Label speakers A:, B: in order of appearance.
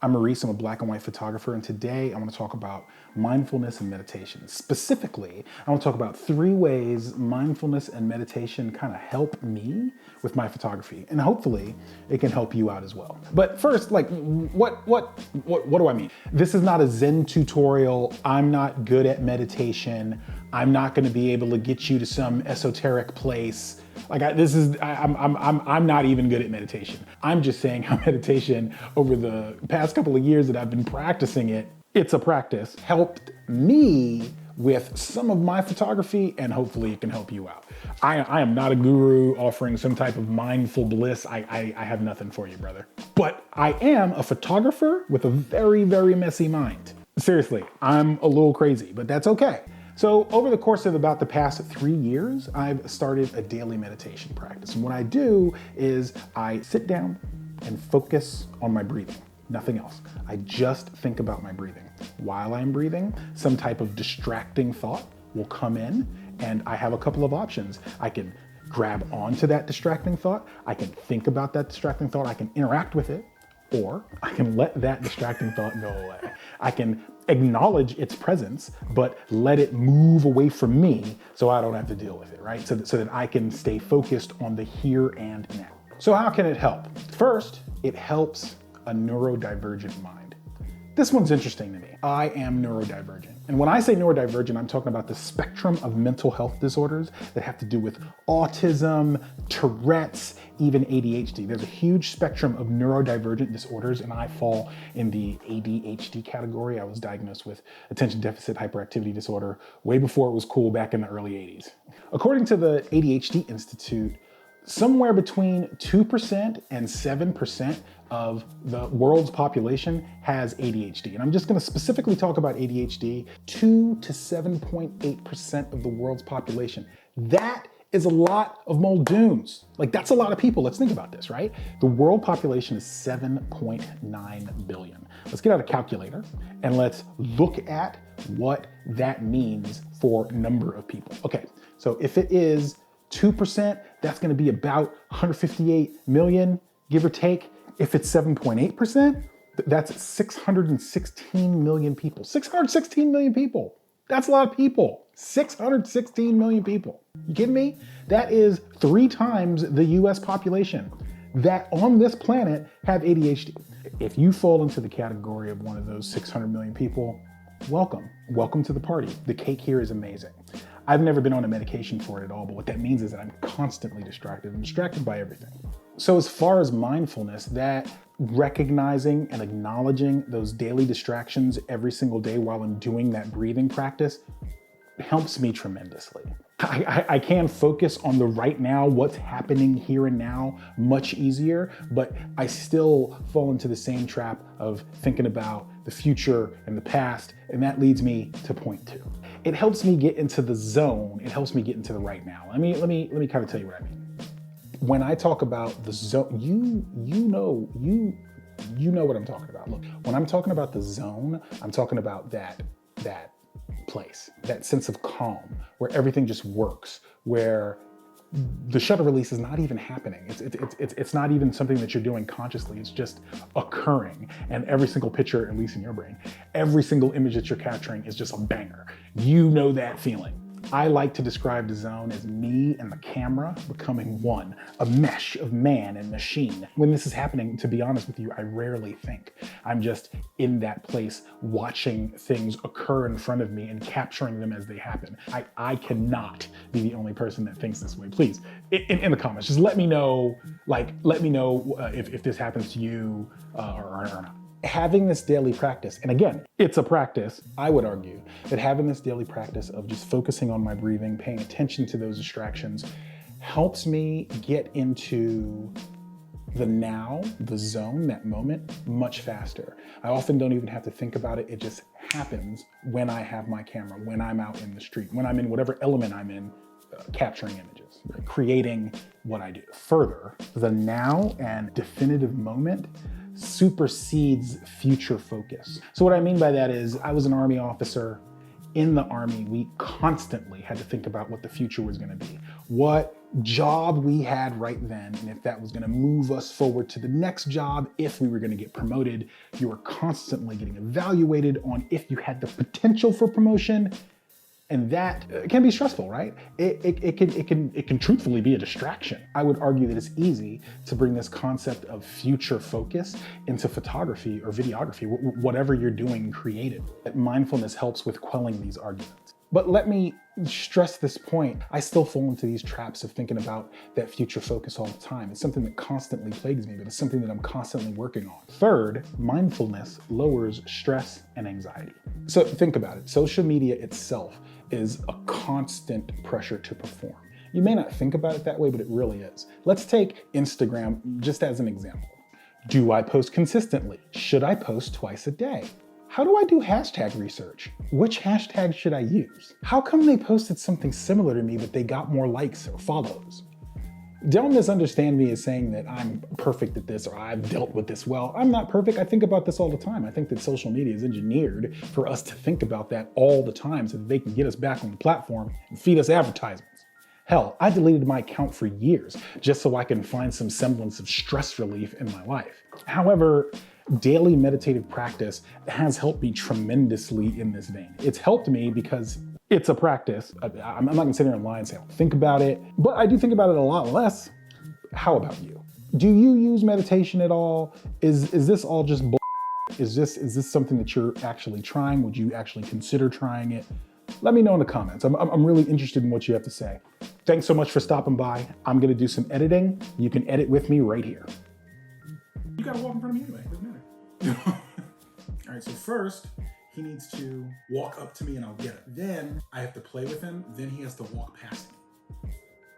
A: I'm Maurice, I'm a black and white photographer, and today I want to talk about mindfulness and meditation. Specifically, I want to talk about 3 ways mindfulness and meditation kind of help me with my photography, and hopefully it can help you out as well. But first, like, what do I mean? This is not a Zen tutorial. I'm not good at meditation. I'm not going to be able to get you to some esoteric place. I'm not even good at meditation. I'm just saying how meditation over the past couple of years that I've been practicing it, it's a practice, helped me with some of my photography, and hopefully it can help you out. I am not a guru offering some type of mindful bliss. I have nothing for you, brother. But I am a photographer with a very, very messy mind. Seriously, I'm a little crazy, but that's okay. So over the course of about the past 3 years, I've started a daily meditation practice. And what I do is I sit down and focus on my breathing, nothing else. I just think about my breathing. While I'm breathing, some type of distracting thought will come in, and I have a couple of options. I can grab onto that distracting thought, I can think about that distracting thought, I can interact with it, or I can let that distracting thought go away. I can acknowledge its presence, but let it move away from me so I don't have to deal with it, right? So that I can stay focused on the here and now. So how can it help? First, it helps a neurodivergent mind. This one's interesting to me. I am neurodivergent. And when I say neurodivergent, I'm talking about the spectrum of mental health disorders that have to do with autism, Tourette's, even ADHD. There's a huge spectrum of neurodivergent disorders, and I fall in the ADHD category. I was diagnosed with attention deficit hyperactivity disorder way before it was cool back in the early 80s. According to the ADHD Institute, somewhere between 2% and 7% of the world's population has ADHD. And I'm just gonna specifically talk about ADHD, 2 to 7.8% of the world's population. That is a lot of Muldoons. Like, that's a lot of people. Let's think about this, right? The world population is 7.9 billion. Let's get out a calculator and let's look at what that means for number of people. Okay, so if it is 2%, that's gonna be about 158 million, give or take. If it's 7.8%, that's 616 million people. 616 million people. That's a lot of people. 616 million people. You kidding me? That is 3 times the US population that on this planet have ADHD. If you fall into the category of one of those 600 million people, welcome. Welcome to the party. The cake here is amazing. I've never been on a medication for it at all, but what that means is that I'm constantly distracted. I'm distracted by everything. So as far as mindfulness, that recognizing and acknowledging those daily distractions every single day while I'm doing that breathing practice helps me tremendously. I can focus on the right now, what's happening here and now, much easier, but I still fall into the same trap of thinking about the future and the past, and that leads me to point 2. It helps me get into the zone. It helps me get into the right now. Let me kind of tell you what I mean. When I talk about the zone, you know what I'm talking about. Look, when I'm talking about the zone, I'm talking about that place, that sense of calm, where everything just works, where the shutter release is not even happening. It's not even something that you're doing consciously. It's just occurring. And every single picture, at least in your brain, every single image that you're capturing is just a banger. You know that feeling. I like to describe the zone as me and the camera becoming one, a mesh of man and machine. When this is happening, to be honest with you, I rarely think. I'm just in that place watching things occur in front of me and capturing them as they happen. I cannot be the only person that thinks this way. Please, in the comments, just let me know, if this happens to you or not. Having this daily practice, and again, it's a practice, I would argue, that having this daily practice of just focusing on my breathing, paying attention to those distractions, helps me get into the now, the zone, that moment, much faster. I often don't even have to think about it. It just happens when I have my camera, when I'm out in the street, when I'm in whatever element I'm in, capturing images, right? Creating what I do. Further, the now and definitive moment supersedes future focus. So what I mean by that is, I was an Army officer. In the Army, we constantly had to think about what the future was going to be. what job we had right then, and if that was going to move us forward to the next job, if we were going to get promoted. You were constantly getting evaluated on if you had the potential for promotion, and that can be stressful, right? It can truthfully be a distraction. I would argue that it's easy to bring this concept of future focus into photography or videography, whatever you're doing creative. Mindfulness helps with quelling these arguments. But let me stress this point. I still fall into these traps of thinking about that future focus all the time. It's something that constantly plagues me, but it's something that I'm constantly working on. Third, mindfulness lowers stress and anxiety. So think about it. Social media itself is a constant pressure to perform. You may not think about it that way, but it really is. Let's take Instagram just as an example. Do I post consistently? Should I post twice a day? How do I do hashtag research? Which hashtag should I use? How come they posted something similar to me, but they got more likes or follows? Don't misunderstand me as saying that I'm perfect at this or I've dealt with this well. I'm not perfect. I think about this all the time. I think that social media is engineered for us to think about that all the time so that they can get us back on the platform and feed us advertisements. Hell, I deleted my account for years just so I can find some semblance of stress relief in my life. However, daily meditative practice has helped me tremendously in this vein. It's helped me because it's a practice. I'm not gonna sit here and lie and say I don't think about it, but I do think about it a lot less. How about you? Do you use meditation at all? Is this all just bull? Is this something that you're actually trying? Would you actually consider trying it? Let me know in the comments. I'm really interested in what you have to say. Thanks so much for stopping by. I'm gonna do some editing. You can edit with me right here. You gotta walk in front of me anyway, doesn't matter. All right, so first, he needs to walk up to me and I'll get it. Then I have to play with him. Then he has to walk past me.